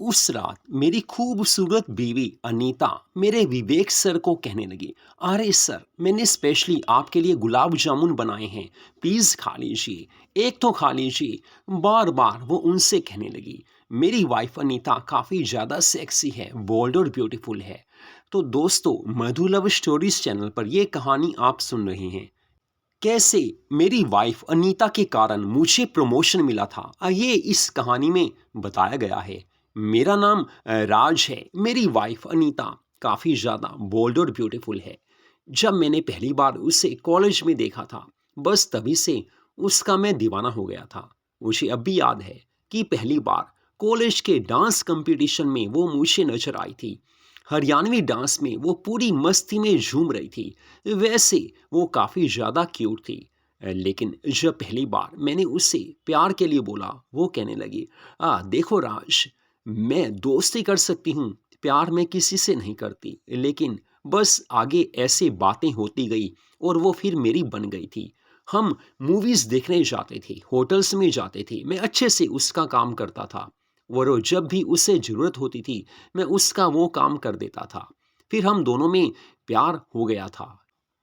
उस रात मेरी खूबसूरत बीवी अनीता मेरे विवेक सर को कहने लगी, अरे सर, मैंने स्पेशली आपके लिए गुलाब जामुन बनाए हैं, प्लीज़ खा लीजिए, एक तो खा लीजिए। बार बार वो उनसे कहने लगी। मेरी वाइफ अनीता काफ़ी ज़्यादा सेक्सी है, बोल्ड और ब्यूटीफुल है। तो दोस्तों, मधु लव स्टोरीज चैनल पर ये कहानी आप सुन रहे हैं। कैसे मेरी वाइफ अनीता के कारण मुझे प्रमोशन मिला था, ये इस कहानी में बताया गया है। मेरा नाम राज है। मेरी वाइफ अनीता काफ़ी ज़्यादा बोल्ड और ब्यूटीफुल है। जब मैंने पहली बार उसे कॉलेज में देखा था, बस तभी से उसका मैं दीवाना हो गया था। मुझे अब भी याद है कि पहली बार कॉलेज के डांस कंपटीशन में वो मुझे नजर आई थी। हरियाणवी डांस में वो पूरी मस्ती में झूम रही थी। वैसे वो काफ़ी ज़्यादा क्यूट थी। लेकिन जब पहली बार मैंने उससे प्यार के लिए बोला, वो कहने लगी, देखो राज, मैं दोस्ती कर सकती हूँ, प्यार मैं किसी से नहीं करती। लेकिन बस आगे ऐसे बातें होती गई और वो फिर मेरी बन गई थी। हम मूवीज़ देखने जाते थे, होटल्स में जाते थे, मैं अच्छे से उसका काम करता था। और जब भी उसे ज़रूरत होती थी, मैं उसका वो काम कर देता था। फिर हम दोनों में प्यार हो गया था।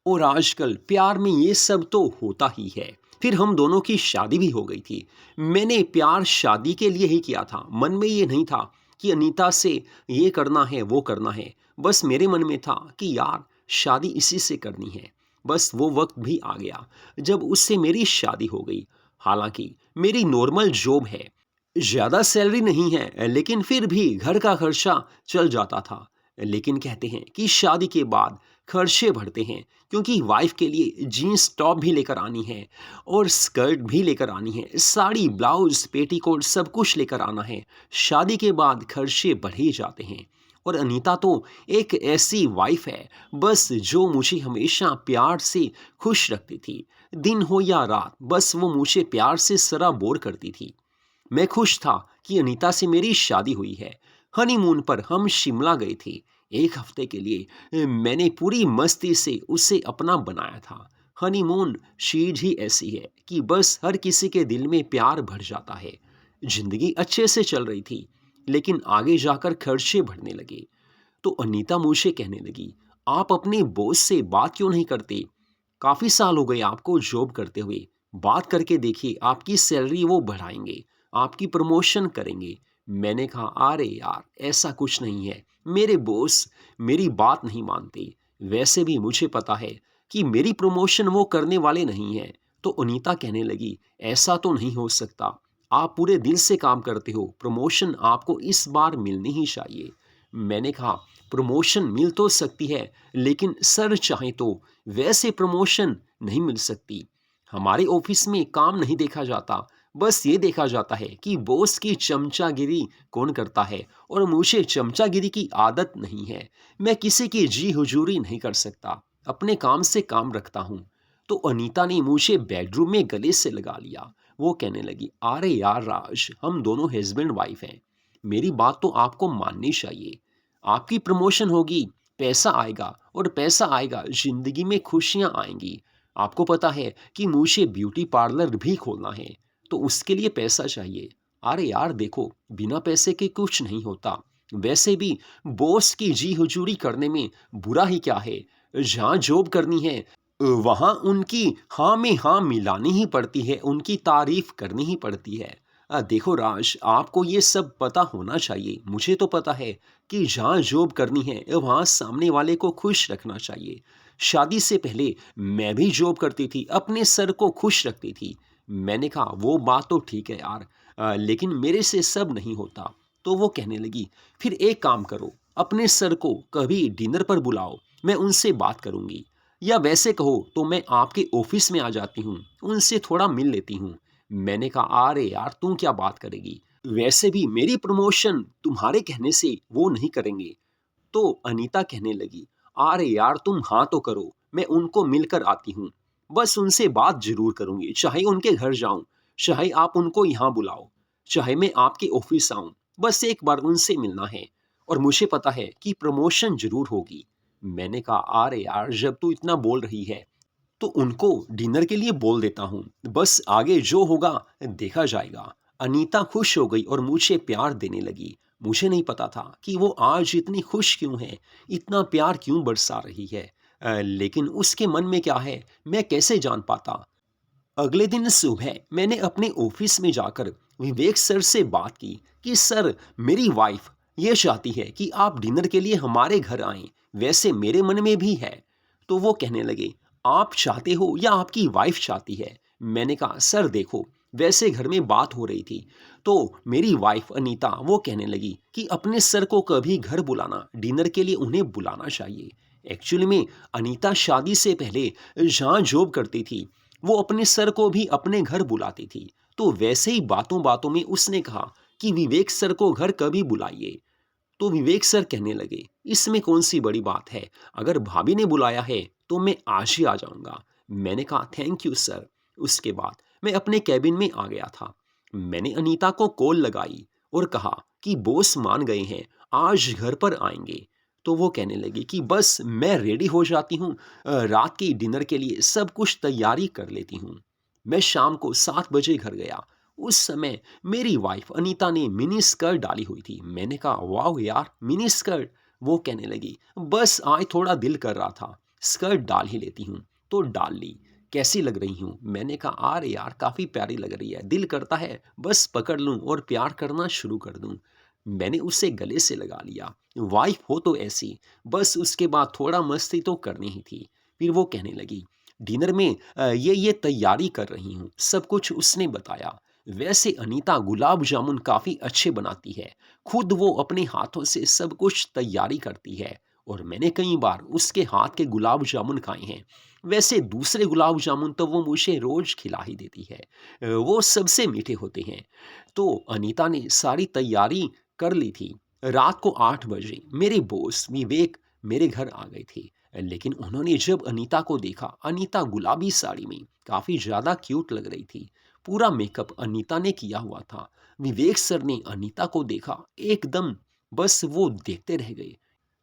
और आजकल प्यार में ये सब तो होता ही है। फिर हम दोनों की शादी भी हो गई थी। मैंने प्यार शादी के लिए ही किया था। मन में ये नहीं था कि अनीता से ये करना है, वो करना है। बस मेरे मन में था कि यार, शादी इसी से करनी है। बस वो वक्त भी आ गया जब उससे मेरी शादी हो गई। हालांकि मेरी नॉर्मल जॉब है, ज़्यादा सैलरी नहीं है, लेकिन फिर भी घर का खर्चा चल जाता था। लेकिन कहते हैं कि शादी के बाद खर्चे बढ़ते हैं, क्योंकि वाइफ के लिए जीन्स टॉप भी लेकर आनी है और स्कर्ट भी लेकर आनी है, साड़ी, ब्लाउज, पेटीकोट सब कुछ लेकर आना है। शादी के बाद खर्चे बढ़ ही जाते हैं। और अनीता तो एक ऐसी वाइफ है, बस जो मुझे हमेशा प्यार से खुश रखती थी। दिन हो या रात, बस वो मुझे प्यार से सराबोर करती थी। मैं खुश था कि अनीता से मेरी शादी हुई है। हनीमून पर हम शिमला गए थे, एक हफ्ते के लिए। मैंने पूरी मस्ती से उसे अपना बनाया था। हनीमून चीज ही ऐसी है कि बस हर किसी के दिल में प्यार भर जाता है। जिंदगी अच्छे से चल रही थी, लेकिन आगे जाकर खर्चे बढ़ने लगे। तो अनीता मुझे कहने लगी, आप अपने बॉस से बात क्यों नहीं करते? काफ़ी साल हो गए आपको जॉब करते हुए। बात करके देखिए, आपकी सैलरी वो बढ़ाएंगे, आपकी प्रमोशन करेंगे। मैंने कहा, अरे यार, ऐसा कुछ नहीं है। मेरे बॉस मेरी बात नहीं मानते। वैसे भी मुझे पता है कि मेरी प्रमोशन वो करने वाले नहीं हैं। तो अनीता कहने लगी, ऐसा तो नहीं हो सकता। आप पूरे दिल से काम करते हो, प्रमोशन आपको इस बार मिलनी ही चाहिए। मैंने कहा, प्रमोशन मिल तो सकती है, लेकिन सर चाहे तो वैसे प्रमोशन नहीं मिल सकती। हमारे ऑफिस में काम नहीं देखा जाता, बस ये देखा जाता है कि बॉस की चमचागिरी कौन करता है। और मुझे चमचागिरी की आदत नहीं है। मैं किसी की जी हुजूरी नहीं कर सकता, अपने काम से काम रखता हूँ। तो अनीता ने मुझे बेडरूम में गले से लगा लिया। वो कहने लगी, अरे यार राज, हम दोनों हस्बैंड वाइफ हैं, मेरी बात तो आपको माननी चाहिए। आपकी प्रमोशन होगी, पैसा आएगा, और पैसा आएगा, जिंदगी में खुशियां आएंगी। आपको पता है कि मुझे ब्यूटी पार्लर भी खोलना है, तो उसके लिए पैसा चाहिए। अरे यार देखो, बिना पैसे के कुछ नहीं होता। वैसे भी बॉस की जी हुजूरी करने में बुरा ही क्या है? जहाँ जॉब करनी है, वहाँ उनकी हाँ में हाँ मिलानी ही पड़ती है, उनकी तारीफ करनी ही पड़ती है। देखो राज, आपको ये सब पता होना चाहिए। मुझे तो पता है कि जहाँ जॉब करनी है, वहाँ सामने वाले को खुश रखना चाहिए। शादी से पहले मैं भी जॉब करती थी, अपने सर को खुश रखती थी। मैंने कहा, वो बात तो ठीक है यार, लेकिन मेरे से सब नहीं होता। तो वो कहने लगी, फिर एक काम करो, अपने सर को कभी डिनर पर बुलाओ, मैं उनसे बात करूंगी। या वैसे कहो तो मैं आपके ऑफिस में आ जाती हूँ, उनसे थोड़ा मिल लेती हूँ। मैंने कहा, अरे यार, तू क्या बात करेगी? वैसे भी मेरी प्रमोशन तुम्हारे कहने से वो नहीं करेंगे। तो अनीता कहने लगी, अरे यार, तुम हाँ तो करो, मैं उनको मिलकर आती हूँ। बस उनसे बात जरूर करूंगी, चाहे उनके घर जाऊं, चाहे आप उनको यहाँ बुलाओ, चाहे मैं आपके ऑफिस आऊं। बस एक बार उनसे मिलना है, और मुझे पता है कि प्रमोशन जरूर होगी। मैंने कहा, अरे यार, जब तू इतना बोल रही है तो उनको डिनर के लिए बोल देता हूँ, बस आगे जो होगा देखा जाएगा। अनीता खुश हो गई और मुझे प्यार देने लगी। मुझे नहीं पता था कि वो आज इतनी खुश क्यों है, इतना प्यार क्यों बरसा रही है। लेकिन उसके मन में क्या है, मैं कैसे जान पाता। अगले दिन सुबह मैंने अपने ऑफिस में जाकर विवेक सर से बात की कि सर, मेरी वाइफ ये चाहती है कि आप डिनर के लिए हमारे घर आएं, वैसे मेरे मन में भी है। तो वो कहने लगे, आप चाहते हो या आपकी वाइफ चाहती है। मैंने कहा, सर देखो, वैसे घर में बात हो रही थी तो मेरी वाइफ अनीता वो कहने लगी कि अपने सर को कभी घर बुलाना, डिनर के लिए उन्हें बुलाना चाहिए। एक्चुअली में अनीता शादी से पहले जहाँ जॉब करती थी, वो अपने सर को भी अपने घर बुलाती थी। तो वैसे ही बातों बातों में उसने कहा कि विवेक सर को घर कभी बुलाइए। तो विवेक सर कहने लगे, इसमें कौन सी बड़ी बात है, अगर भाभी ने बुलाया है तो मैं आज ही आ जाऊंगा। मैंने कहा, थैंक यू सर। उसके बाद मैं अपने कैबिन में आ गया था। मैंने अनीता को कॉल लगाई और कहा कि बॉस मान गए हैं, आज घर पर आएंगे। तो वो कहने लगी कि बस मैं रेडी हो जाती हूँ, रात की डिनर के लिए सब कुछ तैयारी कर लेती हूँ। मैं शाम को 7 बजे घर गया। उस समय मेरी वाइफ अनीता ने मिनी स्कर्ट डाली हुई थी। मैंने कहा, वाह यार, मिनी स्कर्ट। वो कहने लगी, बस आज थोड़ा दिल कर रहा था, स्कर्ट डाल ही लेती हूँ। तो डाल ली। कैसी लग रही हूँ। मैंने कहा, अरे यार, काफ़ी प्यारी लग रही है, दिल करता है बस पकड़ लूँ और प्यार करना शुरू कर दूँ। मैंने उसे गले से लगा लिया। वाइफ हो तो ऐसी, बस उसके बाद थोड़ा मस्ती तो करनी ही थी। फिर वो कहने लगी, डिनर में ये तैयारी कर रही हूँ, सब कुछ उसने बताया। वैसे अनीता गुलाब जामुन काफ़ी अच्छे बनाती है। खुद वो अपने हाथों से सब कुछ तैयारी करती है और मैंने कई बार उसके हाथ के गुलाब जामुन खाए हैं। वैसे दूसरे गुलाब जामुन तो वो मुझे रोज खिला ही देती है, वो सबसे मीठे होते हैं। तो अनीता ने सारी तैयारी कर ली थी। रात को 8 बजे मेरे बॉस विवेक मेरे घर आ गए थे। लेकिन उन्होंने जब अनीता को देखा, अनीता गुलाबी साड़ी में काफ़ी ज़्यादा क्यूट लग रही थी। पूरा मेकअप अनीता ने किया हुआ था। विवेक सर ने अनीता को देखा, एकदम बस वो देखते रह गए।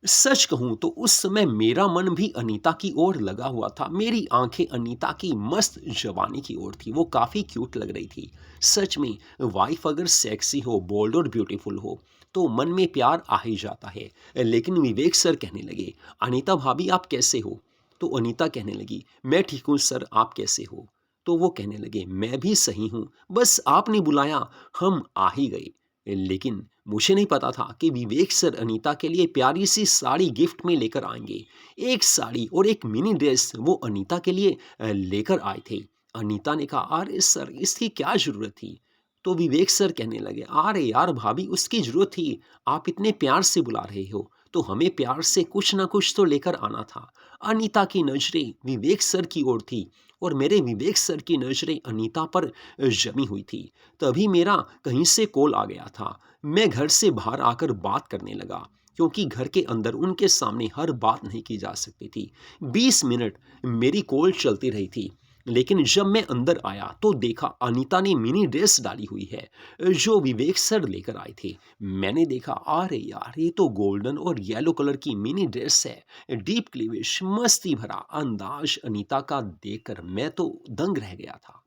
सच कहूँ तो उस समय मेरा मन भी अनीता की ओर लगा हुआ था। मेरी आंखें अनीता की मस्त जवानी की ओर थी। वो काफ़ी क्यूट लग रही थी। सच में, वाइफ अगर सेक्सी हो, बोल्ड और ब्यूटीफुल हो तो मन में प्यार आ ही जाता है। लेकिन विवेक सर कहने लगे, अनीता भाभी आप कैसे हो। तो अनीता कहने लगी, मैं ठीक हूँ सर, आप कैसे हो। तो वो कहने लगे, मैं भी सही हूँ, बस आपने बुलाया, हम आ ही गए। लेकिन मुझे नहीं पता था कि विवेक सर अनीता के लिए प्यारी सी साड़ी गिफ्ट में लेकर आएंगे। एक साड़ी और एक मिनी ड्रेस वो अनीता के लिए लेकर आए थे। अनीता ने कहा, अरे सर, इसकी क्या ज़रूरत थी। तो विवेक सर कहने लगे, अरे यार भाभी, उसकी ज़रूरत थी, आप इतने प्यार से बुला रहे हो तो हमें प्यार से कुछ ना कुछ तो लेकर आना था। अनीता की नज़रें विवेक सर की ओर थी और मेरे विवेक सर की नज़रें अनीता पर जमी हुई थी। तभी मेरा कहीं से कॉल आ गया था। मैं घर से बाहर आकर बात करने लगा, क्योंकि घर के अंदर उनके सामने हर बात नहीं की जा सकती थी। 20 मिनट मेरी कॉल चलती रही थी। लेकिन जब मैं अंदर आया तो देखा अनीता ने मिनी ड्रेस डाली हुई है, जो विवेक सर लेकर आए थे। मैंने देखा, अरे यार, ये तो गोल्डन और येलो कलर की मिनी ड्रेस है। डीप क्लीविश, मस्ती भरा अंदाज अनीता का देखकर मैं तो दंग रह गया था।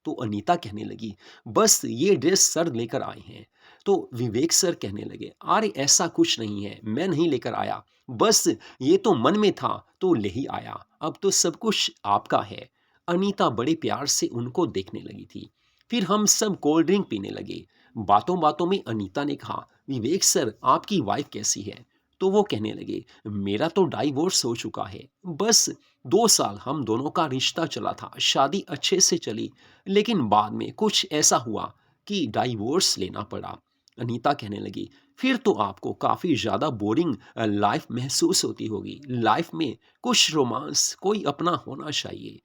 तो अनीता कहने लगी, बस ये ड्रेस सर लेकर आए हैं। तो विवेक सर कहने लगे, अरे ऐसा कुछ नहीं है, मैं नहीं लेकर आया, बस ये तो मन में था तो ले ही आया, अब तो सब कुछ आपका है। अनीता बड़े प्यार से उनको देखने लगी थी। फिर हम सब कोल्ड ड्रिंक पीने लगे। बातों बातों में अनीता ने कहा, विवेक सर, आपकी वाइफ कैसी है। तो वो कहने लगे, मेरा तो डाइवोर्स हो चुका है, बस 2 साल हम दोनों का रिश्ता चला था, शादी अच्छे से चली, लेकिन बाद में कुछ ऐसा हुआ कि डाइवोर्स लेना पड़ा। अनीता कहने लगी, फिर तो आपको काफ़ी ज़्यादा बोरिंग लाइफ महसूस होती होगी, लाइफ में कुछ रोमांस, कोई अपना होना चाहिए।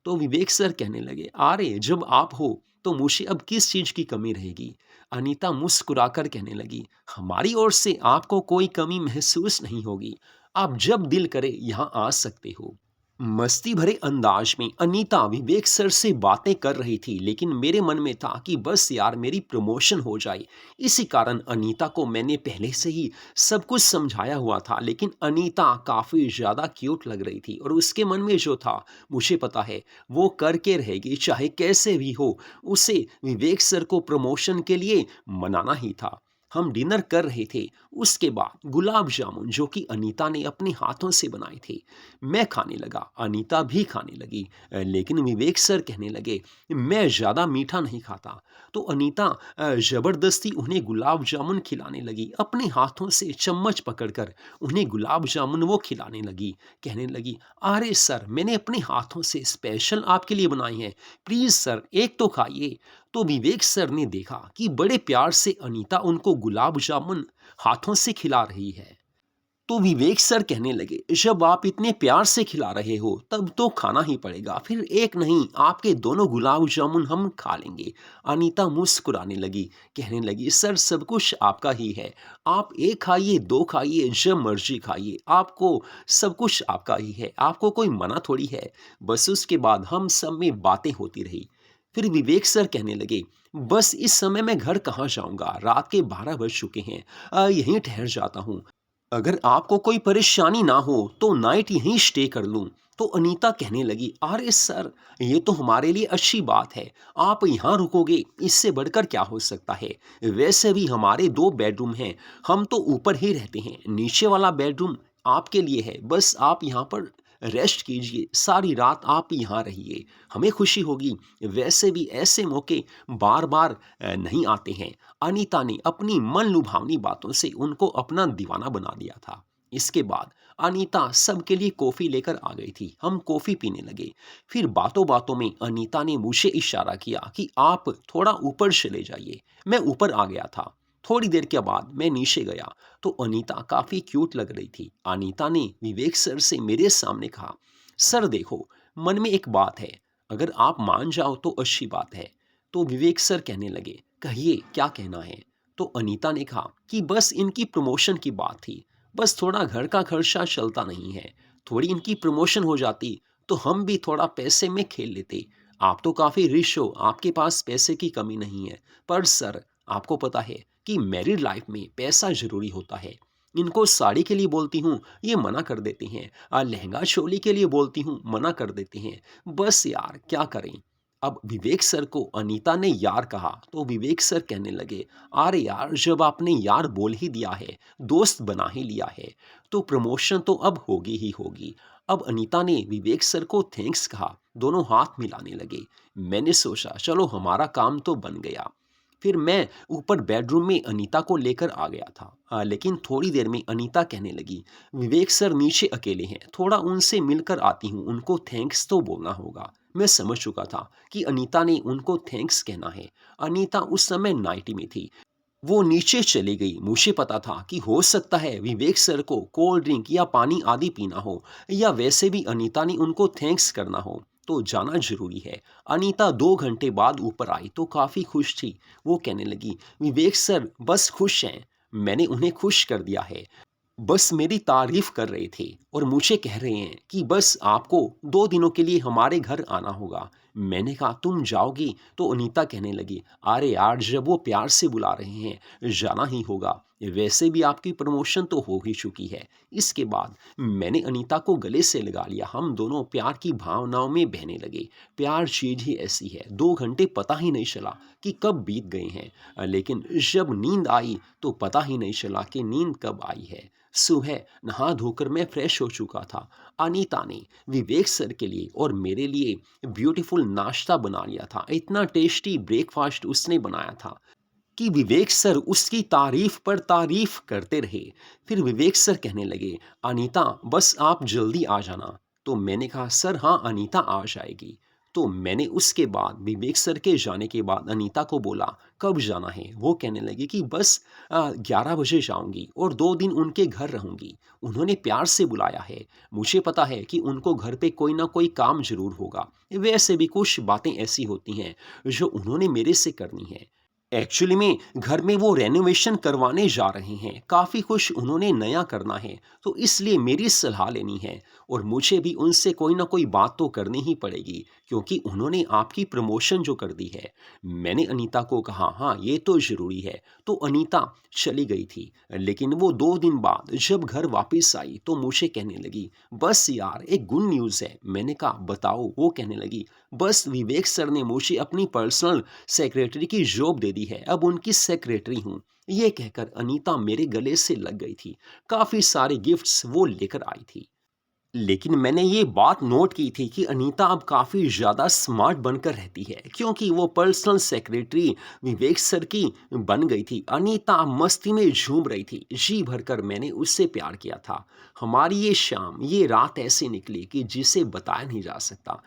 तो विवेक सर कहने लगे, अरे जब आप हो तो मुझे अब किस चीज़ की कमी रहेगी। अनीता मुस्कुराकर कहने लगी, हमारी ओर से आपको कोई कमी महसूस नहीं होगी, आप जब दिल करे यहाँ आ सकते हो। मस्ती भरे अंदाज में अनीता विवेक सर से बातें कर रही थी, लेकिन मेरे मन में था कि बस यार मेरी प्रमोशन हो जाए। इसी कारण अनीता को मैंने पहले से ही सब कुछ समझाया हुआ था, लेकिन अनीता काफ़ी ज़्यादा क्यूट लग रही थी और उसके मन में जो था मुझे पता है वो करके रहेगी, चाहे कैसे भी हो। उसे विवेक सर को प्रमोशन के लिए मनाना ही था। हम डिनर कर रहे थे। उसके बाद गुलाब जामुन जो कि अनीता ने अपने हाथों से बनाए थे, मैं खाने लगा, अनीता भी खाने लगी। लेकिन विवेक सर कहने लगे मैं ज़्यादा मीठा नहीं खाता। तो अनीता ज़बरदस्ती उन्हें गुलाब जामुन खिलाने लगी, अपने हाथों से चम्मच पकड़कर उन्हें गुलाब जामुन वो खिलाने लगी। कहने लगी अरे सर मैंने अपने हाथों से स्पेशल आपके लिए बनाए हैं, प्लीज़ सर एक तो खाइए। तो विवेक सर ने देखा कि बड़े प्यार से अनीता उनको गुलाब जामुन हाथों से खिला रही है। तो विवेक सर कहने लगे जब आप इतने प्यार से खिला रहे हो तब तो खाना ही पड़ेगा, फिर एक नहीं आपके दोनों गुलाब जामुन हम खा लेंगे। अनीता मुस्कुराने लगी, कहने लगी सर सब कुछ आपका ही है, आप एक खाइए दो खाइए जब मर्जी खाइए, आपको सब कुछ आपका ही है, आपको कोई मना थोड़ी है। बस उसके बाद हम सब में बातें होती रही। फिर विवेक सर कहने लगे बस इस समय मैं घर कहाँ जाऊंगा, रात के 12 बज चुके हैं, यहीं ठहर जाता हूँ। अगर आपको कोई परेशानी ना हो तो नाइट यहीं स्टे कर लूं। तो अनीता कहने लगी अरे सर ये तो हमारे लिए अच्छी बात है, आप यहाँ रुकोगे इससे बढ़कर क्या हो सकता है। वैसे भी हमारे 2 बेडरूम हैं, हम तो ऊपर ही रहते हैं, नीचे वाला बेडरूम आपके लिए है, बस आप यहाँ पर रेस्ट कीजिए, सारी रात आप यहाँ रहिए, हमें खुशी होगी। वैसे भी ऐसे मौके बार बार नहीं आते हैं। अनीता ने अपनी मन लुभावनी बातों से उनको अपना दीवाना बना दिया था। इसके बाद अनीता सबके लिए कॉफ़ी लेकर आ गई थी, हम कॉफ़ी पीने लगे। फिर बातों बातों में अनीता ने मुझे इशारा किया कि आप थोड़ा ऊपर चले जाइए। मैं ऊपर आ गया था। थोड़ी देर के बाद मैं नीचे गया तो अनीता काफ़ी क्यूट लग रही थी। अनीता ने विवेक सर से मेरे सामने कहा सर देखो मन में एक बात है, अगर आप मान जाओ तो अच्छी बात है। तो विवेक सर कहने लगे कहिए क्या कहना है। तो अनीता ने कहा कि बस इनकी प्रमोशन की बात थी, बस थोड़ा घर का खर्चा चलता नहीं है, थोड़ी इनकी प्रमोशन हो जाती तो हम भी थोड़ा पैसे में खेल लेते। आप तो काफ़ी रिच हो, आपके पास पैसे की कमी नहीं है, पर सर आपको पता है कि मैरिड लाइफ में पैसा ज़रूरी होता है। इनको साड़ी के लिए बोलती हूँ ये मना कर देते हैं, लहंगा चोली के लिए बोलती हूँ मना कर देते हैं। बस यार क्या करें। अब विवेक सर को अनीता ने यार कहा तो विवेक सर कहने लगे अरे यार जब आपने यार बोल ही दिया है, दोस्त बना ही लिया है, तो प्रमोशन तो अब होगी ही होगी। अब अनीता ने विवेक सर को थैंक्स कहा, दोनों हाथ मिलाने लगे। मैंने सोचा चलो हमारा काम तो बन गया। फिर मैं ऊपर बेडरूम में अनीता को लेकर आ गया था। लेकिन थोड़ी देर में अनीता कहने लगी विवेक सर नीचे अकेले हैं, थोड़ा उनसे मिलकर आती हूँ, उनको थैंक्स तो बोलना होगा। मैं समझ चुका था कि अनीता ने उनको थैंक्स कहना है। अनीता उस समय नाइटी में थी, वो नीचे चली गई। मुझे पता था कि हो सकता है विवेक सर को कोल्ड ड्रिंक या पानी आदि पीना हो, या वैसे भी अनीता ने उनको थैंक्स करना हो, तो जाना जरूरी है। अनीता 2 घंटे बाद ऊपर आई तो काफ़ी खुश थी। वो कहने लगी विवेक सर बस खुश हैं, मैंने उन्हें खुश कर दिया है, बस मेरी तारीफ कर रहे थे और मुझे कह रहे हैं कि बस आपको 2 दिनों के लिए हमारे घर आना होगा। मैंने कहा तुम जाओगी। तो अनीता कहने लगी अरे यार जब वो प्यार से बुला रहे हैं जाना ही होगा, वैसे भी आपकी प्रमोशन तो हो ही चुकी है। इसके बाद मैंने अनीता को गले से लगा लिया, हम दोनों प्यार की भावनाओं में बहने लगे। प्यार चीज ही ऐसी है, 2 घंटे पता ही नहीं चला कि कब बीत गए हैं, लेकिन जब नींद आई तो पता ही नहीं चला कि नींद कब आई है। सुबह नहा धोकर मैं फ्रेश हो चुका था। अनीता ने विवेक सर के लिए और मेरे लिए ब्यूटीफुल नाश्ता बना लिया था। इतना टेस्टी ब्रेकफास्ट उसने बनाया था कि विवेक सर उसकी तारीफ पर तारीफ करते रहे। फिर विवेक सर कहने लगे अनीता बस आप जल्दी आ जाना। तो मैंने कहा सर हाँ अनीता आ जाएगी। तो मैंने उसके बाद विवेक सर के जाने के बाद अनीता को बोला कब जाना है। वो कहने लगी कि बस 11 बजे जाऊंगी और 2 दिन उनके घर रहूंगी, उन्होंने प्यार से बुलाया है, मुझे पता है कि उनको घर पे कोई ना कोई काम जरूर होगा, वैसे भी कुछ बातें ऐसी होती हैं जो उन्होंने मेरे से करनी है। एक्चुअली में घर में वो रेनोवेशन करवाने जा रहे हैं, काफ़ी कुछ उन्होंने नया करना है, तो इसलिए मेरी सलाह लेनी है और मुझे भी उनसे कोई ना कोई बात तो करनी ही पड़ेगी क्योंकि उन्होंने आपकी प्रमोशन जो कर दी है। मैंने अनीता को कहा हाँ ये तो ज़रूरी है, तो अनीता चली गई थी। लेकिन वो 2 दिन बाद जब घर वापस आई तो मुझे कहने लगी बस यार एक गुड न्यूज़ है। मैंने कहा बताओ। वो कहने लगी बस विवेक सर ने मुझे अपनी पर्सनल सेक्रेटरी की जॉब दे दी है, अब उनकी सेक्रेटरी हूँ। ये कहकर अनीता मेरे गले से लग गई थी। काफ़ी सारे गिफ्ट्स वो लेकर आई थी। लेकिन मैंने ये बात नोट की थी कि अनीता अब काफ़ी ज़्यादा स्मार्ट बनकर रहती है क्योंकि वो पर्सनल सेक्रेटरी विवेक सर की बन गई थी। अनीता मस्ती में झूम रही थी, जी भरकर मैंने उससे प्यार किया था। हमारी ये शाम ये रात ऐसे निकली कि जिसे बताया नहीं जा सकता।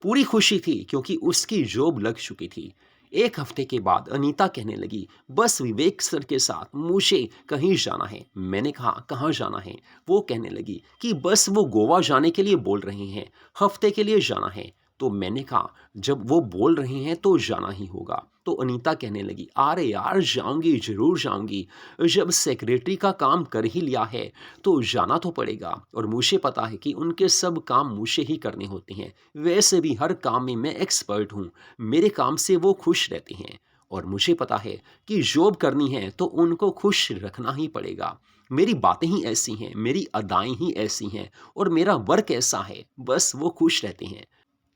पूरी खुशी थी क्योंकि उसकी जॉब लग चुकी थी। 1 हफ्ते के बाद अनीता कहने लगी बस विवेक सर के साथ मुझे कहीं जाना है। मैंने कहा कहाँ जाना है? वो कहने लगी कि बस वो गोवा जाने के लिए बोल रहे हैं, हफ्ते के लिए जाना है। तो मैंने कहा जब वो बोल रहे हैं तो जाना ही होगा। तो अनीता कहने लगी अरे यार जाऊंगी, जरूर जाऊंगी, जब सेक्रेटरी का काम कर ही लिया है तो जाना तो पड़ेगा। और मुझे पता है कि उनके सब काम मुझे ही करने होते हैं, वैसे भी हर काम में मैं एक्सपर्ट हूँ, मेरे काम से वो खुश रहते हैं। और मुझे पता है कि जॉब करनी है तो उनको खुश रखना ही पड़ेगा। मेरी बातें ही ऐसी हैं, मेरी अदाएँ ही ऐसी हैं और मेरा वर्क ऐसा है, बस वो खुश रहते हैं।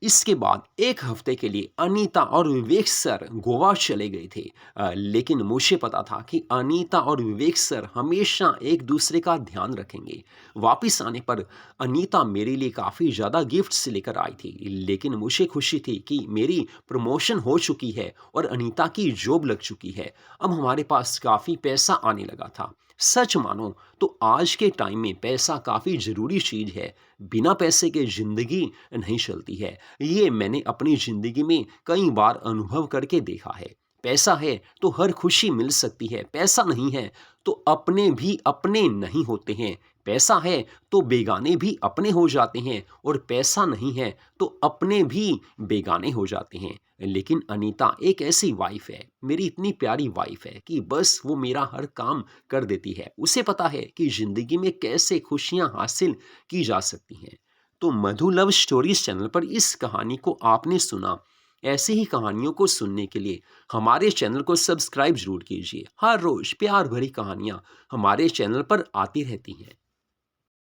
इसके बाद 1 हफ्ते के लिए अनीता और विवेक सर गोवा चले गए थे। लेकिन मुझे पता था कि अनीता और विवेक सर हमेशा एक दूसरे का ध्यान रखेंगे। वापस आने पर अनीता मेरे लिए काफ़ी ज़्यादा गिफ्ट्स लेकर आई थी, लेकिन मुझे खुशी थी कि मेरी प्रमोशन हो चुकी है और अनीता की जॉब लग चुकी है। अब हमारे पास काफ़ी पैसा आने लगा था। सच मानो तो आज के टाइम में पैसा काफ़ी ज़रूरी चीज़ है। बिना पैसे के ज़िंदगी नहीं चलती है। ये मैंने अपनी ज़िंदगी में कई बार अनुभव करके देखा है। पैसा है तो हर खुशी मिल सकती है, पैसा नहीं है तो अपने भी अपने नहीं होते हैं। पैसा है तो बेगाने भी अपने हो जाते हैं और पैसा नहीं है तो अपने भी बेगाने हो जाते हैं। लेकिन अनीता एक ऐसी वाइफ़ है, मेरी इतनी प्यारी वाइफ़ है कि बस वो मेरा हर काम कर देती है। उसे पता है कि ज़िंदगी में कैसे खुशियाँ हासिल की जा सकती हैं। तो मधु लव स्टोरीज चैनल पर इस कहानी को आपने सुना। ऐसी ही कहानियों को सुनने के लिए हमारे चैनल को सब्सक्राइब जरूर कीजिए। हर रोज प्यार भरी कहानियाँ हमारे चैनल पर आती रहती हैं।